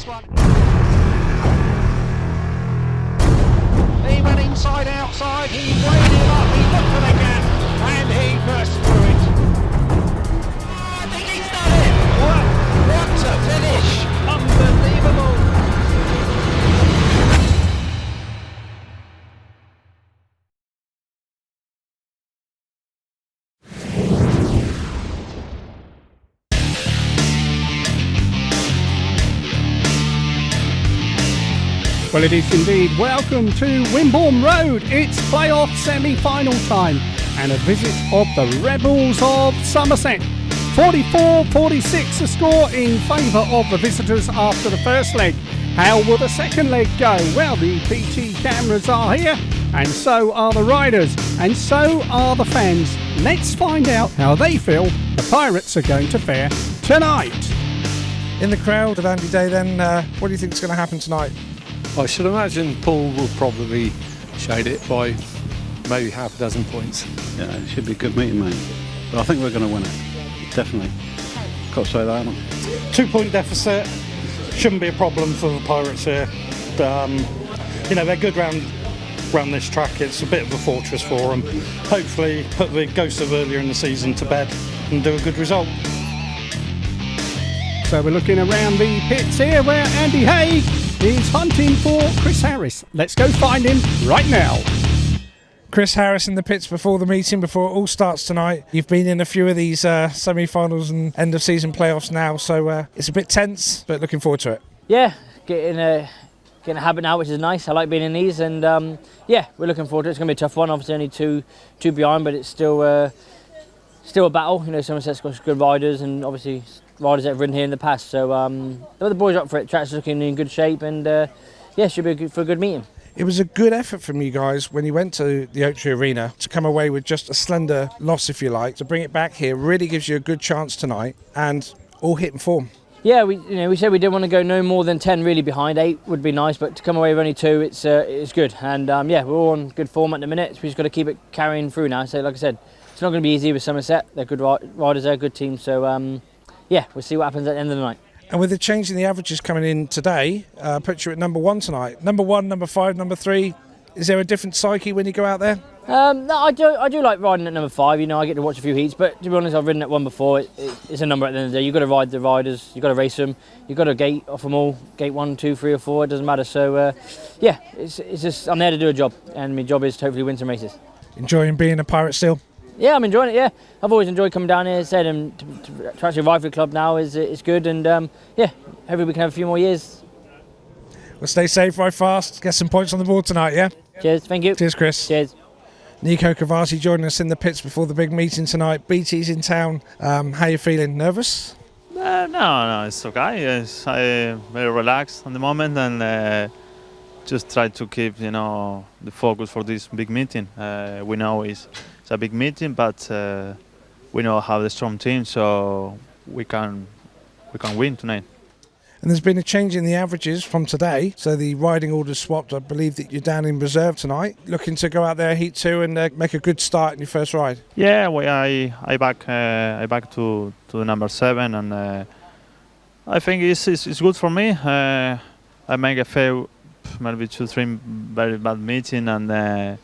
this one. He went inside, outside, he weighed it up, he looked for the gap, and he burst through it. I think he's done it! What a finish! Unbelievable! Well, it is indeed. Welcome to Wimborne Road. It's playoff semi-final time and a visit of the Rebels of Somerset. 44-46 the score in favour of the visitors after the first leg. How will the second leg go? Well, the BT cameras are here, and so are the riders, and so are the fans. Let's find out how they feel the Pirates are going to fare tonight. In the crowd at Andy Day then, what do you think is going to happen tonight? I should imagine Poole will probably shade it by maybe half a dozen points. Yeah, it should be a good meeting, mate. But I think we're going to win it. Definitely. Got to say that, haven't I? 2 point deficit shouldn't be a problem for the Pirates here. They're good round this track. It's a bit of a fortress for them. Hopefully put the ghosts of earlier in the season to bed and do a good result. So we're looking around the pits here where Andy Haig is hunting for Chris Harris. Let's go find him right now. Chris Harris in the pits before the meeting, before it all starts tonight. You've been in a few of these semi-finals and end-of-season playoffs now, so it's a bit tense, but looking forward to it. Yeah, getting a habit now, which is nice. I like being in these, and we're looking forward to it. It's going to be a tough one. Obviously, only two behind, but it's still a battle. You know, Somerset's got good riders, and obviously riders that have ridden here in the past. So the boys are up for it. Track's looking in good shape, and should be for a good meeting. It was a good effort from you guys when you went to the Oak Tree Arena to come away with just a slender loss, if you like. To bring it back here really gives you a good chance tonight, and all hitting form. Yeah, we said we didn't want to go no more than 10 really behind. 8 would be nice, but to come away with only 2, it's good. And we're all on good form at the minute. So we just got to keep it carrying through now. So like I said, it's not going to be easy with Somerset. They're good riders, they're a good team. So we'll see what happens at the end of the night. And with the change in the averages coming in today, puts you at number 1 tonight. Number 1, number 5, number 3. Is there a different psyche when you go out there? No, I do like riding at number 5. You know, I get to watch a few heats, but to be honest, I've ridden at 1 before. It's a number at the end of the day. You've got to ride the riders, you've got to race them, you've got to gate off them all. Gate 1, 2, 3 or 4, it doesn't matter. So it's just I'm there to do a job, and my job is to hopefully win some races. Enjoying being a Pirate still? Yeah, I'm enjoying it. Yeah, I've always enjoyed coming down here. As I said, and to actually ride for the club now is good, and hopefully we can have a few more years. Well, stay safe, ride fast, get some points on the board tonight, yeah? Cheers, thank you. Cheers, Chris. Cheers. Nico Covatti joining us in the pits before the big meeting tonight. BT's in town. How you feeling? Nervous? No, it's okay. Yes, I'm very relaxed at the moment, and just try to keep, the focus for this big meeting. We know it's a big meeting, but we know have a strong team, so we can win tonight. And there's been a change in the averages from today, so the riding order's swapped. I believe that you're down in reserve tonight, looking to go out there Heat 2 and make a good start in your first ride. Yeah, I back to the number 7, and I think it's good for me. I make a few, maybe 2-3 very bad meeting, and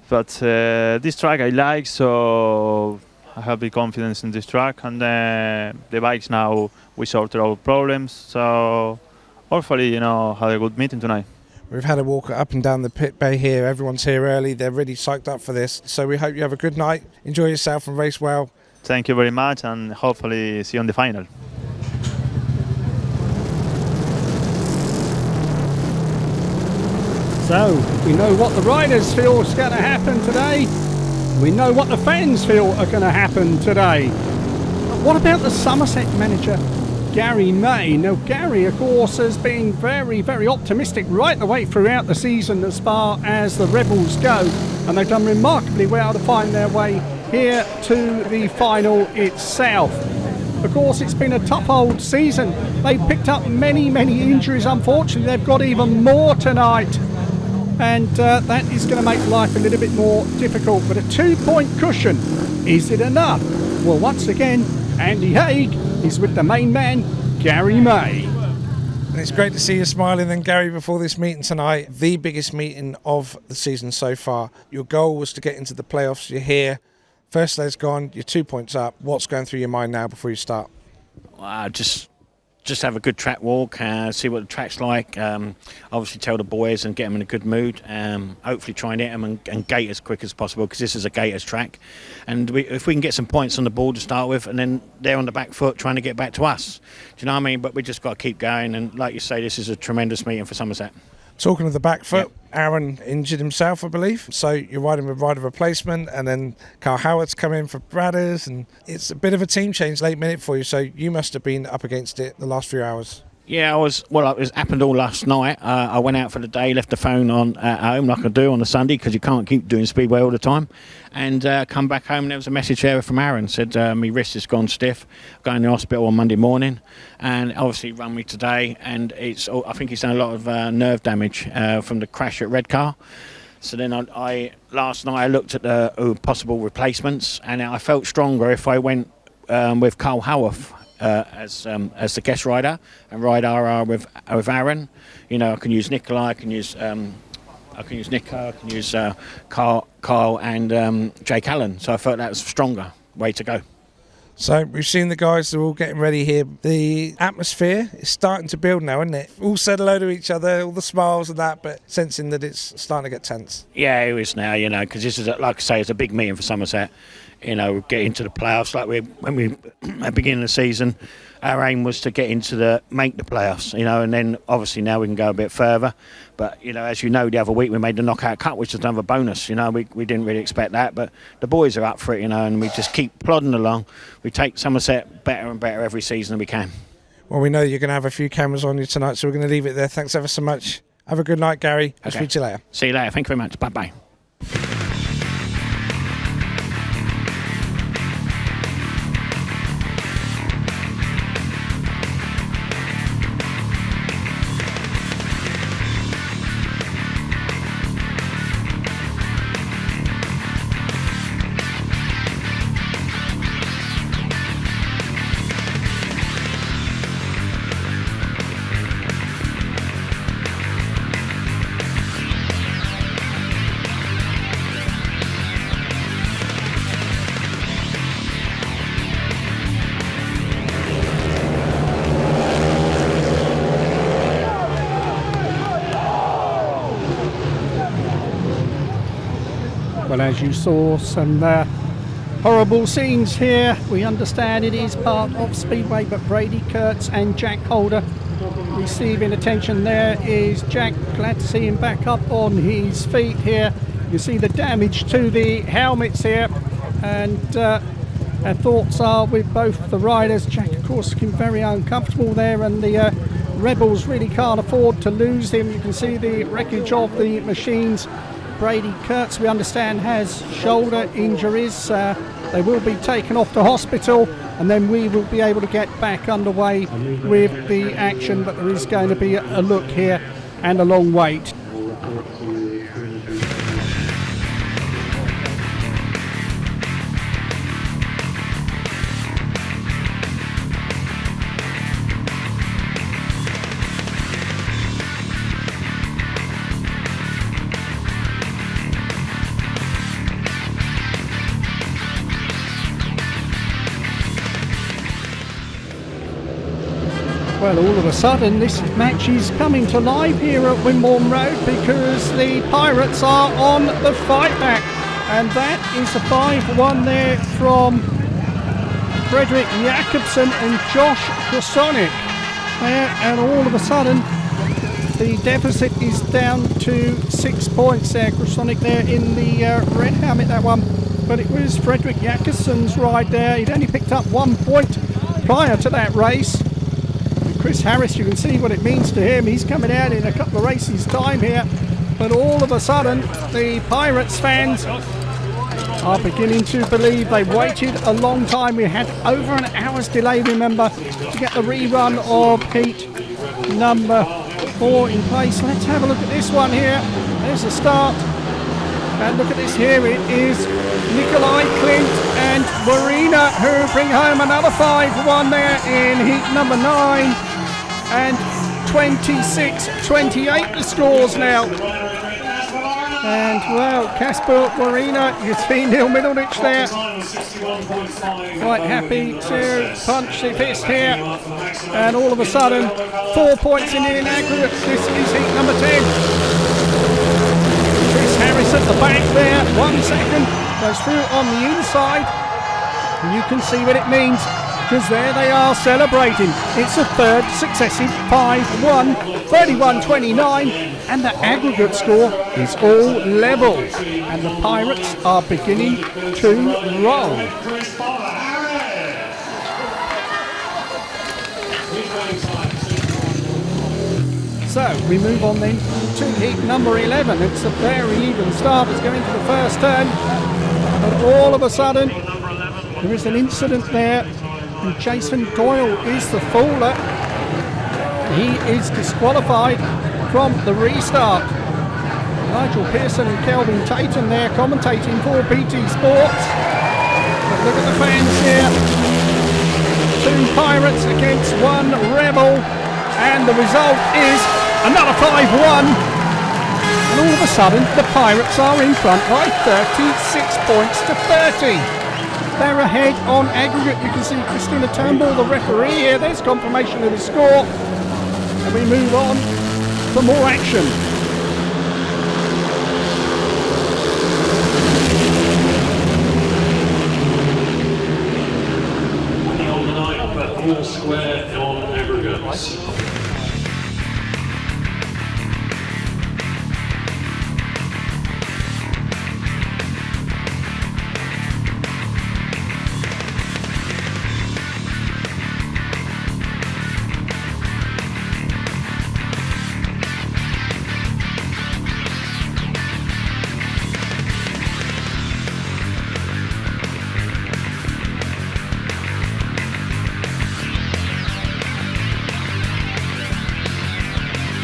but this track I like, so I have big confidence in this track, and the bikes now we sorted our problems, so hopefully have a good meeting tonight. We've had a walk up and down the pit bay here. Everyone's here early. They're really psyched up for this, so we hope you have a good night, enjoy yourself and race well. Thank you very much, and hopefully see you on the final. So we know what the riders feel is going to happen today. We know what the fans feel are going to happen today. But what about the Somerset manager, Garry May? Now, Garry, of course, has been very, very optimistic right the way throughout the season as far as the Rebels go. And they've done remarkably well to find their way here to the final itself. Of course, it's been a tough old season. They've picked up many, many injuries. Unfortunately, they've got even more tonight. And that is going to make life a little bit more difficult. But a 2-point cushion, is it enough? Well, once again, Andy Haig is with the main man, Garry May. And it's great to see you smiling then, Garry, before this meeting tonight. The biggest meeting of the season so far. Your goal was to get into the playoffs. You're here. First leg's gone. You're 2 points up. What's going through your mind now before you start? Just have a good track walk, see what the track's like. Obviously tell the boys and get them in a good mood. Hopefully try and hit them and gate as quick as possible, because this is a gators track. And if we can get some points on the board to start with, and then they're on the back foot trying to get back to us. Do you know what I mean? But we just got to keep going. And like you say, this is a tremendous meeting for Somerset. Talking of the back foot, Yep. Aaron injured himself, I believe. So you're riding with rider replacement, and then Carl Howard's come in for Bradders, and it's a bit of a team change late minute for you. So you must have been up against it the last few hours. Yeah, it happened all last night. I went out for the day, left the phone on at home like I do on a Sunday, because you can't keep doing Speedway all the time. And come back home, and there was a message there from Aaron. Said, my wrist has gone stiff, going to the hospital on Monday morning. And obviously run me today, and I think he's done a lot of nerve damage from the crash at Redcar. So then last night I looked at the possible replacements, and I felt stronger if I went with Carl Howarth as the guest rider, and ride RR with Aaron. You know, I can use Nicolai, I can use Nico, I can use Carl and Jake Allen. So I felt that was a stronger way to go. So we've seen the guys, they're all getting ready here. The atmosphere is starting to build now, isn't it? All said hello to each other, all the smiles and that, but sensing that it's starting to get tense. Yeah, it is now, you know, because this is, like I say, it's a big meeting for Somerset. You know, get into the playoffs. Like when we at the beginning of the season, our aim was to make the playoffs, you know, and then obviously now we can go a bit further. But, you know, as you know, the other week we made the knockout cut, which is another bonus. You know, we didn't really expect that, but the boys are up for it, you know, and we just keep plodding along. We take Somerset better and better every season we can. Well, we know you're going to have a few cameras on you tonight, so we're going to leave it there. Thanks ever so much. Have a good night, Garry. I'll speak to you later. See you later. Thank you very much. Bye-bye. Well, as you saw, some horrible scenes here. We understand it is part of Speedway, but Brady Kurtz and Jack Holder receiving attention. There is Jack, glad to see him back up on his feet here. You see the damage to the helmets here, and our thoughts are with both the riders. Jack, of course, looking very uncomfortable there, and the Rebels really can't afford to lose him. You can see the wreckage of the machines. Brady Kurtz, we understand, has shoulder injuries. They will be taken off to hospital, and then we will be able to get back underway with the action. But there is going to be a look here and a long wait. Well, all of a sudden this match is coming to life here at Wimborne Road, because the Pirates are on the fight back, and that is a 5-1 there from Frederick Jakobsen and Josh Grajczonek there, and all of a sudden the deficit is down to 6 points there. Grajczonek there in the red helmet, that one, but it was Frederick Jakobsen's ride there. He'd only picked up 1 point prior to that race. Chris Harris, you can see what it means to him. He's coming out in a couple of races time here, but all of a sudden the Pirates fans are beginning to believe. They waited a long time. We had over an hour's delay, remember, to get the rerun of heat number 4 in place. Let's have a look at this one here. There's the start, and look at this here. It is Nicolai Klindt and Marina who bring home another 5-1 there in heat number 9. And 26-28 the scores now. And well, Casper Warina, you see Neil Middleditch there. Quite happy to punch the fist here. And all of a sudden, 4 points in aggregate. This is heat number 10. Chris Harris at the back there, 1 second. Goes through on the inside. And you can see what it means, because there they are celebrating. It's a third successive 5-1, 31-29, and the aggregate score is all level. And the Pirates are beginning to roll. So we move on then to heat number 11. It's a very even start. It's going to the first turn. But all of a sudden, there is an incident there. And Jason Doyle is the faller. He is disqualified from the restart. Nigel Pearson and Kelvin Tatum there commentating for BT Sports. But look at the fans here. 2 Pirates against 1 Rebel. And the result is another 5-1. And all of a sudden, the Pirates are in front by 36 points to 30. They're ahead on aggregate. You can see Christina Turnbull, the referee here. There's confirmation of the score. And we move on for more action. On the night, but all square on aggregates.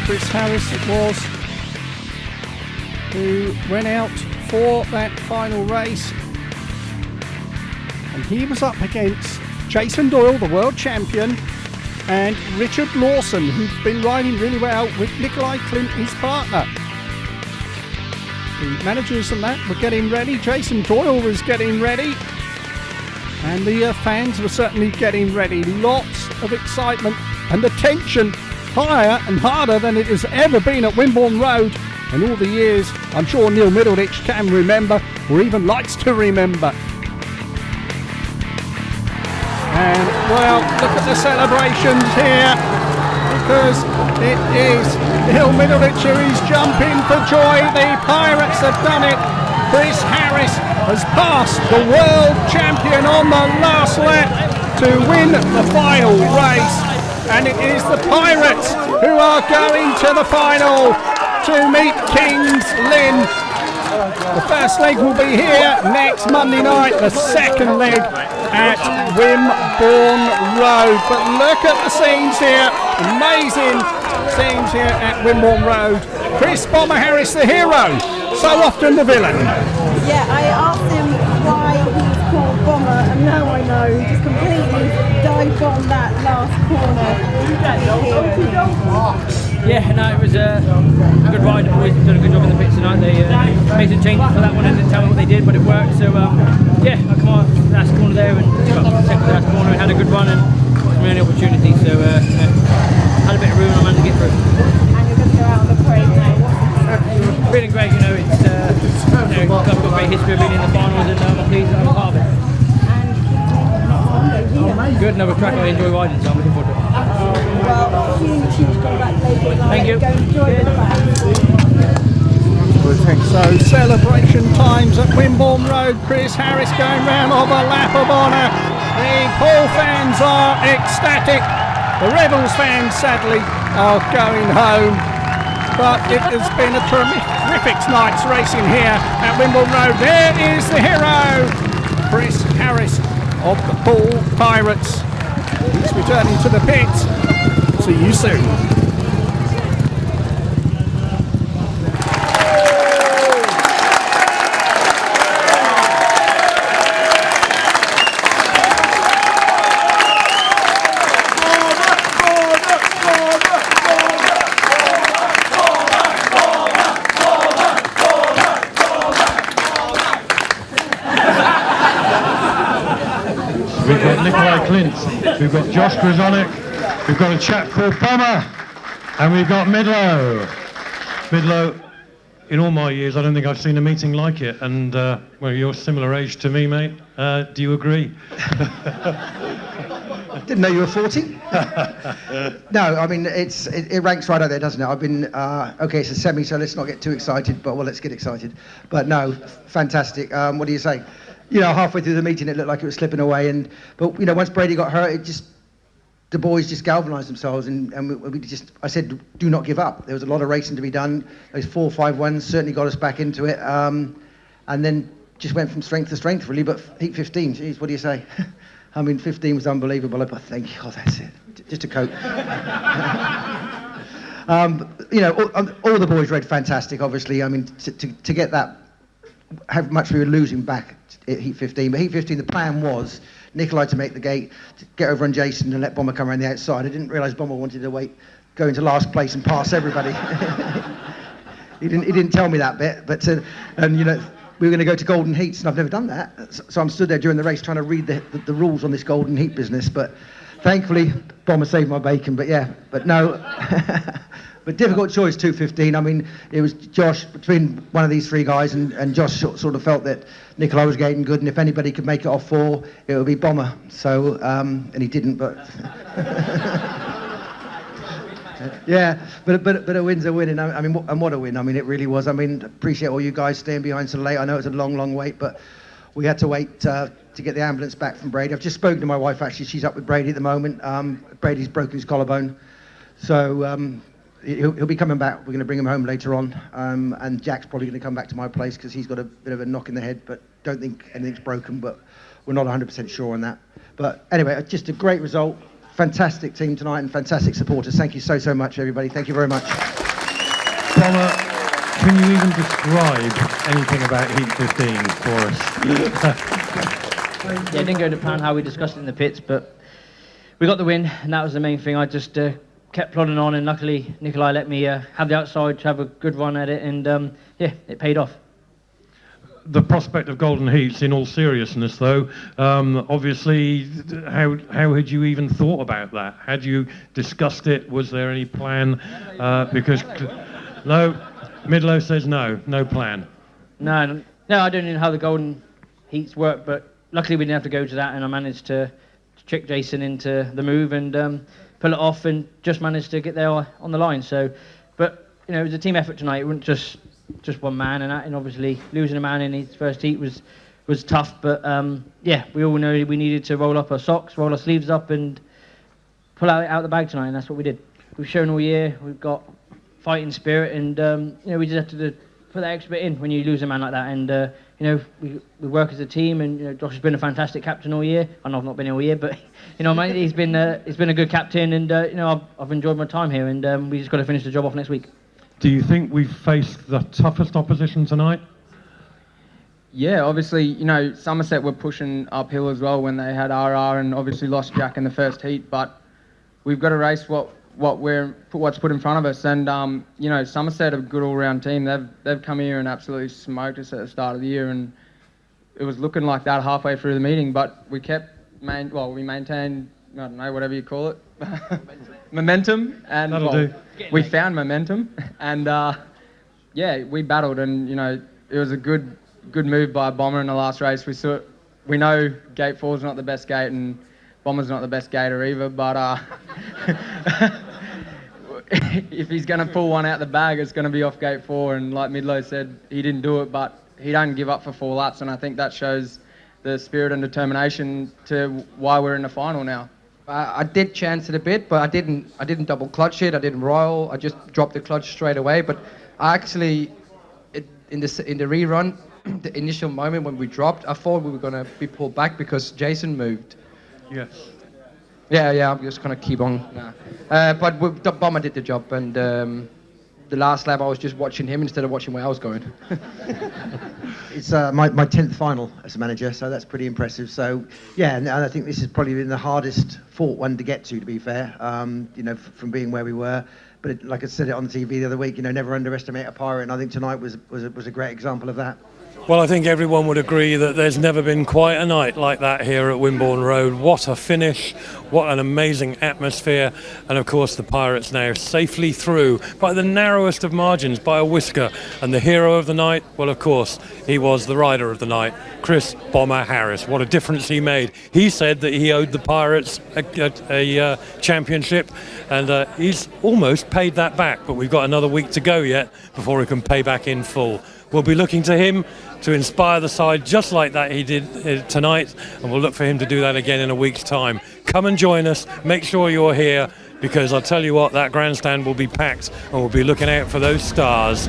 Chris Harris it was, who went out for that final race, and he was up against Jason Doyle, the world champion, and Richard Lawson, who'd been riding really well with Nicolai Klindt, his partner. The managers and that were getting ready. Jason Doyle was getting ready, and the fans were certainly getting ready. Lots of excitement, and the tension higher and harder than it has ever been at Wimborne Road in all the years I'm sure Neil Middleditch can remember, or even likes to remember. And well, look at the celebrations here, because it is Neil Middleditch who is jumping for joy. The Pirates have done it. Chris Harris has passed the world champion on the last lap to win the final race. And it is the Pirates who are going to the final to meet Kings Lynn. The first leg will be here next Monday night, the second leg at Wimborne Road. But look at the scenes here, amazing scenes here at Wimborne Road. Chris Bomber Harris, the hero, so often the villain. Yeah, I asked him why he was called Bomber, and now I know. He just completely dived on that last corner. Yeah, no, it was a good ride. The boys done a good job in the pits tonight. They made some changes for that one and didn't tell me what they did, but it worked. So yeah, I come on last corner there and got second to last corner and had a good run and got some really opportunity. So had a bit of room and I managed to get through. And you're going to go out on the parade now. Feeling great, you know. It's I've got a great history of being in the finals, and I'm pleased that I'm part of it. Good, another track I enjoy riding, so I'm looking forward to it. Well, huge congratulations. Thank you. Go enjoy the back. So celebration times at Wimborne Road. Chris Harris going round of a lap of honour. The Poole fans are ecstatic. The Rebels fans sadly are going home. But it has been a terrific night's racing here at Wimborne Road. There is the hero, Chris Harris of the Poole Pirates. He's returning to the pits. See you soon. got Nicolai Klindt, we've got Josh Grajczonek, we've got a chap called Bomber, and we've got Midlow. Midlow, in all my years, I don't think I've seen a meeting like it, and well, you're similar age to me, mate. Do you agree? Didn't know you were 40. No, I mean, it ranks right out there, doesn't it? I've been, okay, it's a semi, so let's not get too excited, but well, let's get excited. But no, fantastic. What do you say? You know, halfway through the meeting, it looked like it was slipping away, but you know, once Brady got hurt, the boys just galvanised themselves, and we just, I said, do not give up. There was a lot of racing to be done. Those 4 5-1s certainly got us back into it, and then just went from strength to strength, really. But heat 15, geez, what do you say? I mean, 15 was unbelievable. But thank you, that's it. Just a coat. You know, all the boys rode fantastic, obviously. I mean, to get that, how much we were losing back at heat 15. But heat 15, the plan was Nicolai to make the gate, to get over on Jason and let Bomber come around the outside. I didn't realise Bomber wanted to go into last place and pass everybody. He didn't tell me that bit, but and you know, we were going to go to golden heats, and I've never done that. So I'm stood there during the race trying to read the rules on this golden heat business. But thankfully, Bomber saved my bacon. But yeah, but no. But difficult choice, 2:15. I mean, it was Josh, between one of these 3 guys, and Josh sort of felt that Nicolai was getting good, and if anybody could make it off 4, it would be Bomber. So, and he didn't, but... yeah, but a win's a win, and I mean, and what a win. I mean, it really was. I mean, appreciate all you guys staying behind so late. I know it's a long, long wait, but we had to wait to get the ambulance back from Brady. I've just spoken to my wife, actually. She's up with Brady at the moment. Brady's broken his collarbone. So... He'll be coming back. We're going to bring him home later on, and Jack's probably going to come back to my place because he's got a bit of a knock in the head, but don't think anything's broken, but we're not 100% sure on that. But anyway, just a great result. Fantastic team tonight and fantastic supporters. Thank you so much, everybody. Thank you very much. Bomber, can you even describe anything about Heat 15 for us? Yeah, it didn't go to plan how we discussed it in the pits, but we got the win, and that was the main thing. I just... kept plodding on, and luckily Nicolai let me have the outside to have a good run at it, and yeah, it paid off. The prospect of golden heats, in all seriousness though, obviously, how had you even thought about that? Had you discussed it? Was there any plan? Because no, Midlow says no plan. No, I don't know how the golden heats work, but luckily we didn't have to go to that, and I managed to trick Jason into the move and pull it off, and just managed to get there on the line. So, but you know, it was a team effort tonight. It wasn't just one man, and obviously losing a man in his first heat was tough. But yeah, we all know we needed to roll up our socks, roll our sleeves up, and pull out the bag tonight, and that's what we did. We've shown all year we've got fighting spirit, and you know, we just have to put that extra bit in when you lose a man like that. And you know, we work as a team, and you know, Josh has been a fantastic captain all year. I know I've not been here all year, but you know, mate, he's been a good captain, and you know, I've enjoyed my time here, and we just got to finish the job off next week. Do you think we've faced the toughest opposition tonight? Yeah, obviously, you know, Somerset were pushing uphill as well when they had RR, and obviously lost Jack in the first heat. But we've got to race what's put in front of us, and you know, Somerset are a good all-round team. They've come here and absolutely smoked us at the start of the year, and it was looking like that halfway through the meeting. But we we maintained, I don't know, whatever you call it, momentum, and we found momentum, and yeah, we battled, and you know, it was a good move by Bomber in the last race. We know Gate 4's not the best gate, and Bomber's not the best gator either, but if he's going to pull one out the bag, it's going to be off Gate 4, and like Midlow said, he didn't do it, but he don't give up for 4 laps, and I think that shows the spirit and determination to why we're in the final now. I did chance it a bit, but I didn't double clutch it, I didn't royal, I just dropped the clutch straight away. But I actually, in the rerun, the initial moment when we dropped, I thought we were going to be pulled back because Jason moved. Yes. Yeah, I'm just going to keep on. But the Bomber did the job, and the last lap I was just watching him instead of watching where I was going. It's my 10th final as a manager, so that's pretty impressive. So yeah, and I think this has probably been the hardest fought one to get to be fair, you know, from being where we were. But like I said it on the TV the other week, you know, never underestimate a pirate, and I think tonight was a great example of that. Well, I think everyone would agree that there's never been quite a night like that here at Wimborne Road. What a finish, what an amazing atmosphere, and of course the Pirates now safely through by the narrowest of margins, by a whisker. And the hero of the night, well, of course, he was the rider of the night, Chris Bomber Harris. What a difference he made. He said that he owed the Pirates a championship, and he's almost paid that back, but we've got another week to go yet before he can pay back in full. We'll be looking to him to inspire the side just like that he did tonight, and we'll look for him to do that again in a week's time. Come and join us, make sure you're here, because I'll tell you what, that grandstand will be packed and we'll be looking out for those stars.